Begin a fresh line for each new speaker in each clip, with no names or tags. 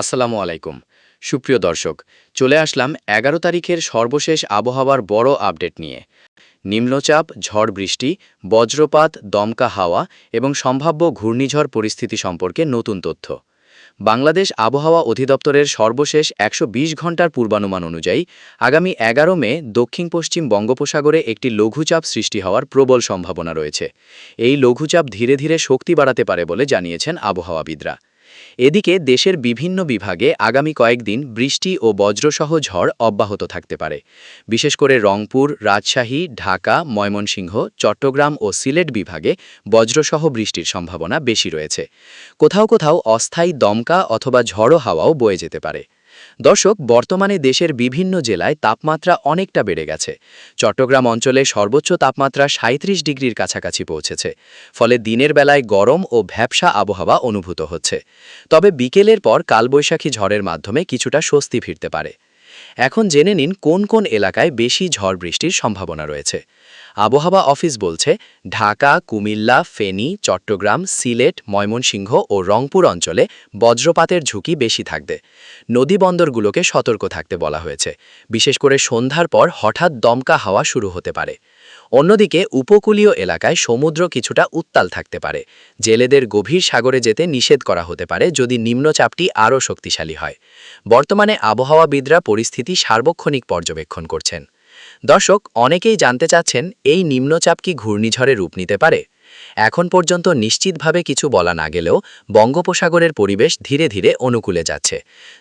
আসসালামু আলাইকুম। সুপ্রিয় দর্শক, চলে আসলাম ১১ তারিখের সর্বশেষ আবহাওয়ার বড় আপডেট নিয়ে। নিম্নচাপ, ঝড় বৃষ্টি, বজ্রপাত, দমকা হাওয়া এবং সম্ভাব্য ঘূর্ণিঝড় পরিস্থিতি সম্পর্কে নতুন তথ্য। বাংলাদেশ আবহাওয়া অধিদপ্তরের সর্বশেষ ১২০ ঘন্টার পূর্বানুমান অনুযায়ী আগামী ১১ মে দক্ষিণ পশ্চিম বঙ্গোপসাগরে একটি লঘুচাপ সৃষ্টি হওয়ার প্রবল সম্ভাবনা রয়েছে। এই লঘুচাপ ধীরে ধীরে শক্তি বাড়াতে পারে বলে জানিয়েছেন আবহাওয়াবিদরা। এদিকে দেশের বিভিন্ন বিভাগে আগামী কয়েকদিন বৃষ্টি ও বজ্রসহ ঝড় অব্যাহত থাকতে পারে। বিশেষ করে রংপুর, রাজশাহী, ঢাকা, ময়মনসিংহ, চট্টগ্রাম ও সিলেট বিভাগে বজ্রসহ বৃষ্টির সম্ভাবনা বেশি রয়েছে। কোথাও কোথাও অস্থায়ী দমকা অথবা ঝড়ো হাওয়াও বয়ে যেতে পারে। দর্শক, বর্তমানে দেশের বিভিন্ন জেলায় তাপমাত্রা অনেকটা বেড়ে গেছে। চট্টগ্রাম অঞ্চলে সর্বোচ্চ তাপমাত্রা ৩৭ ডিগ্রির কাছাকাছি পৌঁছেছে। ফলে দিনের বেলায় গরম ও ভ্যাপসা আবহাওয়া অনুভূত হচ্ছে। তবে বিকেলের পর কালবৈশাখী ঝড়ের মাধ্যমে কিছুটা স্বস্তি ফিরতে পারে। এখন জেনে নিন কোন কোন এলাকায় বেশি ঝড় বৃষ্টির সম্ভাবনা রয়েছে। আবহাওয়া অফিস বলছে, ঢাকা, কুমিল্লা, ফেনী, চট্টগ্রাম, সিলেট, ময়মনসিংহ ও রংপুর অঞ্চলে বজ্রপাতের ঝুঁকি বেশি থাকবে। নদীবন্দরগুলোকে সতর্ক থাকতে বলা হয়েছে। বিশেষ করে সন্ধ্যার পর হঠাৎ দমকা হাওয়া শুরু হতে পারে। অন্যদিকে উপকূলীয় এলাকায় সমুদ্র কিছুটা উত্তাল থাকতে পারে। জেলেদের গভীর সাগরে যেতে নিষেধ করা হতে পারে যদি নিম্নচাপটি আরও শক্তিশালী হয়। বর্তমানে আবহাওয়াবিদরা পরিস্থিতি সার্বক্ষণিক পর্যবেক্ষণ করছেন। দর্শক, অনেকেই জানতে চাচ্ছেন, এই নিম্নচাপ কি ঘূর্ণিঝড়ে রূপ নিতে পারে? এখন পর্যন্ত নিশ্চিতভাবে কিছু বলা না গেলেও বঙ্গোপসাগরের পরিবেশ ধীরে ধীরে অনুকূলে যাচ্ছে।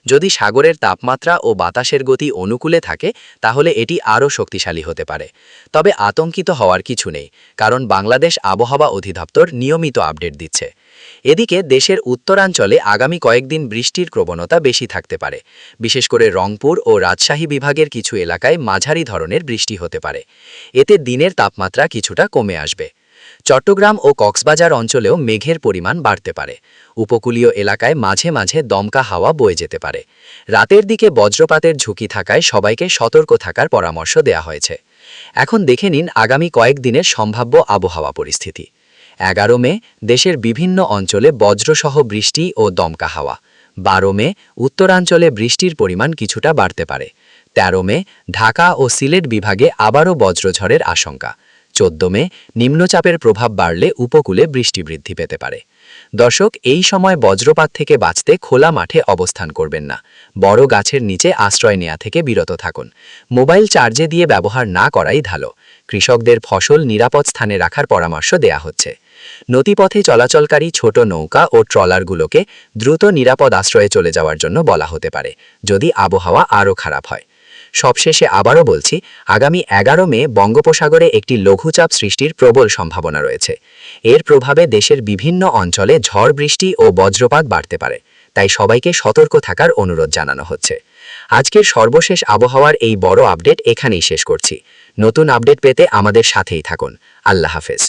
যদি সাগরের তাপমাত্রা ও বাতাসের গতি অনুকূলে থাকে তাহলে এটি আরও শক্তিশালী হতে পারে। তবে আতঙ্কিত হওয়ার কিছু নেই, কারণ বাংলাদেশ আবহাওয়া অধিদপ্তর নিয়মিত আপডেট দিচ্ছে। এদিকে দেশের উত্তরাঞ্চলে আগামী কয়েকদিন বৃষ্টির প্রবণতা বেশি থাকতে পারে। বিশেষ করে রংপুর ও রাজশাহী বিভাগের কিছু এলাকায় মাঝারি ধরনের বৃষ্টি হতে পারে। এতে দিনের তাপমাত্রা কিছুটা কমে আসবে। চট্টগ্রাম ও কক্সবাজার অঞ্চলেও মেঘের পরিমাণ বাড়তে পারে। উপকূলীয় এলাকায় মাঝে মাঝে দমকা হাওয়া বয়ে যেতে পারে। রাতের দিকে বজ্রপাতের ঝুঁকি থাকায় সবাইকে সতর্ক থাকার পরামর্শ দেওয়া হয়েছে। এখন দেখে নিন আগামী কয়েকদিনের সম্ভাব্য আবহাওয়া পরিস্থিতি। ১১ মে দেশের বিভিন্ন অঞ্চলে বজ্রসহ বৃষ্টি ও দমকা হাওয়া। ১২ মে উত্তরাঞ্চলে বৃষ্টির পরিমাণ কিছুটা বাড়তে পারে। ১৩ মে ঢাকা ও সিলেট বিভাগে আবারও বজ্রঝড়ের আশঙ্কা। ১৪ মে নিম্নচাপের প্রভাব বাড়লে উপকূলে বৃষ্টি বৃদ্ধি পেতে পারে। দর্শক, এই সময় বজ্রপাত থেকে বাঁচতে খোলা মাঠে অবস্থান করবেন না। বড় গাছের নিচে আশ্রয় নেওয়া থেকে বিরত থাকুন। মোবাইল চার্জে দিয়ে ব্যবহার না করাই ভালো। কৃষকদের ফসল নিরাপদ স্থানে রাখার পরামর্শ দেয়া হচ্ছে। নদীপথে চলাচলকারী ছোট নৌকা ও ট্রলারগুলোকে দ্রুত নিরাপদ আশ্রয়ে চলে যাওয়ার জন্য বলা হতে পারে, যদি আবহাওয়া আরও খারাপ হয়। সবশেষে আবারও বলছি, আগামী ১১ মে বঙ্গোপসাগরে একটি লঘুচাপ সৃষ্টির প্রবল সম্ভাবনা রয়েছে। এর প্রভাবে দেশের বিভিন্ন অঞ্চলে ঝড় বৃষ্টি ও বজ্রপাত বাড়তে পারে। তাই সবাইকে সতর্ক থাকার অনুরোধ জানানো হচ্ছে। আজকের সর্বশেষ আবহাওয়ার এই বড় আপডেট এখানেই শেষ করছি। নতুন আপডেট পেতে আমাদের সাথেই থাকুন। আল্লাহ হাফেজ।